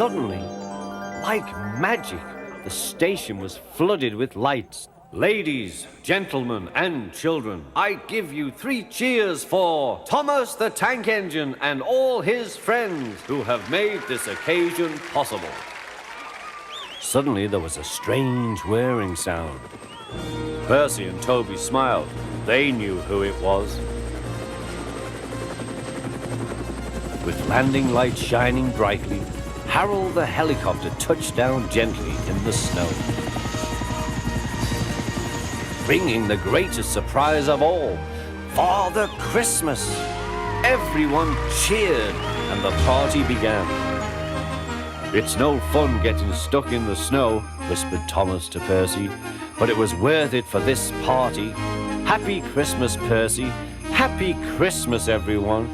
Suddenly, like magic, the station was flooded with lights. Ladies, gentlemen, and children, I give you 3 cheers for Thomas the Tank Engine and all his friends who have made this occasion possible. Suddenly, there was a strange whirring sound. Percy and Toby smiled. They knew who it was. With landing lights shining brightly, Harold the helicopter touched down gently in the snow. Bringing the greatest surprise of all, Father Christmas. Everyone cheered and the party began. "It's no fun getting stuck in the snow," whispered Thomas to Percy, "but it was worth it for this party. Happy Christmas, Percy. Happy Christmas, everyone."